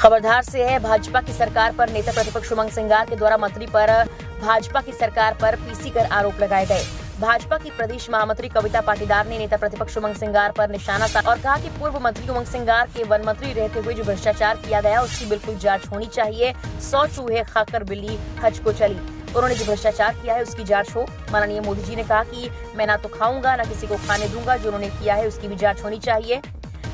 खबरदार से है, भाजपा की सरकार पर नेता प्रतिपक्ष उमंग सिंगार के द्वारा मंत्री पर भाजपा की सरकार पर पीसी कर आरोप लगाए गए। भाजपा की प्रदेश महामंत्री कविता पाटीदार ने नेता प्रतिपक्ष उमंग सिंगार पर निशाना साधा और कहा कि पूर्व मंत्री उमंग सिंगार के वन मंत्री रहते हुए जो भ्रष्टाचार किया गया उसकी बिल्कुल जांच होनी चाहिए। 100 चूहे खाकर बिल्ली हज को चली। उन्होंने जो भ्रष्टाचार किया है उसकी जांच हो। माननीय मोदी जी ने कहा कि मैं ना तो खाऊंगा ना किसी को खाने दूंगा, जो उन्होंने किया है उसकी भी जांच होनी चाहिए।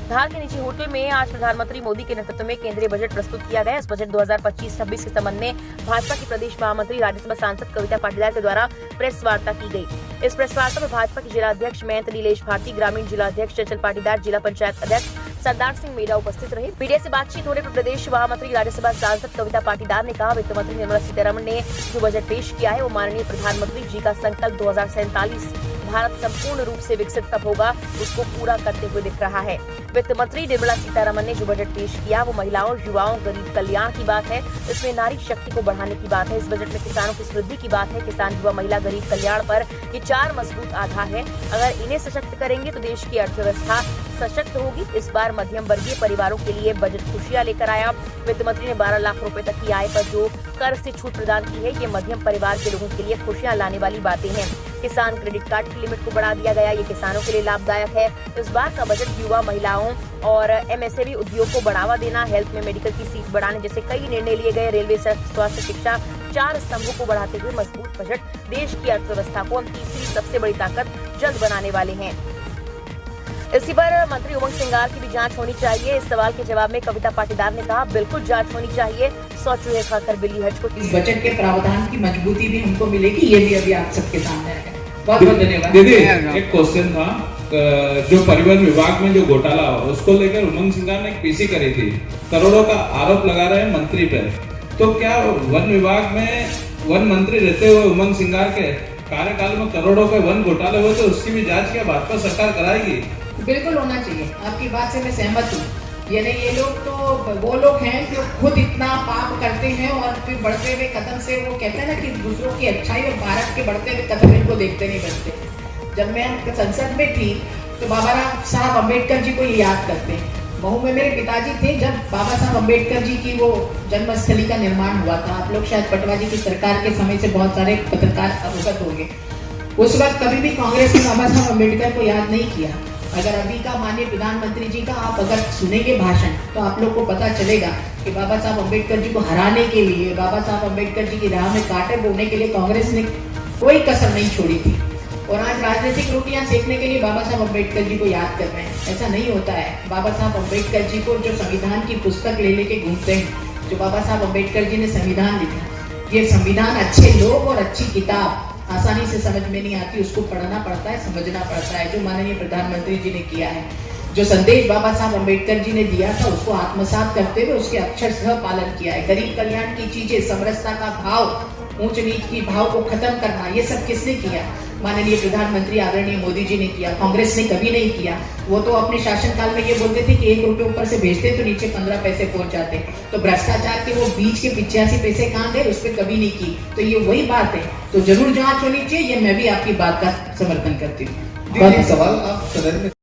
धार के निजी होटल में आज प्रधानमंत्री मोदी के नेतृत्व में केंद्रीय बजट प्रस्तुत किया गया। इस बजट 2025-26 के संबंध में भाजपा की प्रदेश महामंत्री राज्यसभा सांसद कविता पाटीदार के द्वारा प्रेस वार्ता की गई। इस प्रेस वार्ता में भाजपा के जिला अध्यक्ष महंत नीलेश भारती, ग्रामीण जिला अध्यक्ष चंचल पाटीदार, जिला पंचायत अध्यक्ष सरदार सिंह मेरा उपस्थित रहे। मीडिया से बातचीत होने पर प्रदेश महामंत्री राज्यसभा सांसद कविता पाटीदार ने कहा, वित्त मंत्री निर्मला सीतारमण ने जो बजट पेश किया है वो माननीय प्रधानमंत्री जी का संकल्प 2047 भारत संपूर्ण रूप से विकसित तब होगा उसको पूरा करते हुए दिख रहा है। वित्त मंत्री निर्मला सीतारमण ने जो बजट पेश किया वो महिलाओं, युवाओं, गरीब कल्याण की बात है। इसमें नारी शक्ति को बढ़ाने की बात है। इस बजट में किसानों की समृद्धि की बात है। किसान, युवा, महिला, गरीब कल्याण पर ये 4 मजबूत आधार है। अगर इन्हें सशक्त करेंगे तो देश की अर्थव्यवस्था सशक्त होगी। इस बार मध्यम वर्गीय परिवारों के लिए बजट खुशियां लेकर आया। वित्त मंत्री ने 12 लाख रुपए तक की आय पर जो कर से छूट प्रदान की है, ये मध्यम परिवार के लोगों के लिए खुशियां लाने वाली बातें हैं। किसान क्रेडिट कार्ड की लिमिट को बढ़ा दिया गया, ये किसानों के लिए लाभदायक है। इस बार का बजट युवा, महिलाओं और एमएसएमई उद्योग को बढ़ावा देना, हेल्थ में मेडिकल की सीट बढ़ाने जैसे कई निर्णय लिए गए। रेलवे, स्वास्थ्य, शिक्षा 4 स्तंभों को बढ़ाते हुए मजबूत बजट देश की अर्थव्यवस्था को हम तीसरी सबसे बड़ी ताकत जल्द बनाने वाले हैं। इसी पर मंत्री उमंग सिंगार की भी जांच होनी चाहिए। इस सवाल के जवाब में कविता पाटीदार ने कहा, बिल्कुल जांच होनी चाहिए। 100 चूहे खाकर बिल्ली हज को। इस बजट के प्रावधान की मजबूती भी हमको मिलेगी, ये भी अभी आप सबके सामने है। बहुत बहुत धन्यवाद। दीदी, एक क्वेश्चन था, जो परिवहन विभाग में जो घोटाला उसको लेकर उमंग सिंगार ने एक पीसी करी थी, करोड़ों का आरोप लगा रहे हैं मंत्री पर। तो क्या वन विभाग में वन मंत्री रहते हुए उमंग सिंगार के कार्यकाल में करोड़ों के वन घोटाले हुए, तो उसकी भी जांच क्या भाजपा सरकार कराएगी? बिल्कुल होना चाहिए। आपकी बात से मैं सहमत हूँ। यानी ये लोग तो वो लोग हैं जो खुद इतना पाप करते हैं और फिर बढ़ते हुए कदम से वो कहते हैं ना कि दूसरों की अच्छाई और भारत के बढ़ते हुए कदम इनको देखते नहीं बनते। जब मैं संसद में थी तो बाबा साहब अम्बेडकर जी को याद करते हैं। महू में मेरे पिताजी थे जब बाबा साहब अम्बेडकर जी की वो जन्मस्थली का निर्माण हुआ था। आप लोग शायद पटवा जी की सरकार के समय से बहुत सारे पत्रकार अवगत होंगे। उस वक्त कभी भी कांग्रेस ने बाबा साहब अम्बेडकर को याद नहीं किया। अगर अभी का माननीय प्रधानमंत्री जी का आप अगर सुनेंगे भाषण तो आप लोग को पता चलेगा कि बाबा साहब अम्बेडकर जी को हराने के लिए, बाबा साहब अम्बेडकर जी की राह में कांटे बोने के लिए कांग्रेस ने कोई कसर नहीं छोड़ी थी। और आज राजनीतिक रोटियां सेकने के लिए बाबा साहब अम्बेडकर जी को याद कर रहे हैं। ऐसा नहीं होता है। बाबा साहब अम्बेडकर जी को जो संविधान की पुस्तक ले लेके घूमते हैं, जो बाबा साहब अम्बेडकर जी ने संविधान लिखा, ये संविधान अच्छे लोग और अच्छी किताब आसानी से समझ में नहीं आती, उसको पढ़ना पड़ता है, समझना पड़ता है। जो माननीय प्रधानमंत्री जी ने किया है, जो संदेश बाबा साहब अम्बेडकर जी ने दिया था, उसको आत्मसात करते हुए उसके अक्षरशः पालन किया है। गरीब कल्याण की चीजें, समरसता का भाव, ऊंच नीच की भाव को खत्म करना, ये सब किसने किया? माननीय प्रधानमंत्री आदरणीय मोदी जी ने किया। कांग्रेस ने कभी नहीं किया। वो तो अपने शासनकाल में ये बोलते थे कि 1 रुपये ऊपर से भेजते तो नीचे 15 पैसे पहुंच जाते। तो भ्रष्टाचार के वो बीच के 85 पैसे कहाँ गए, उस पर कभी नहीं की। तो ये वही बात है। तो जरूर जांच होनी चाहिए। ये मैं भी आपकी बात का समर्थन करती हूँ। सवाल आप सदन में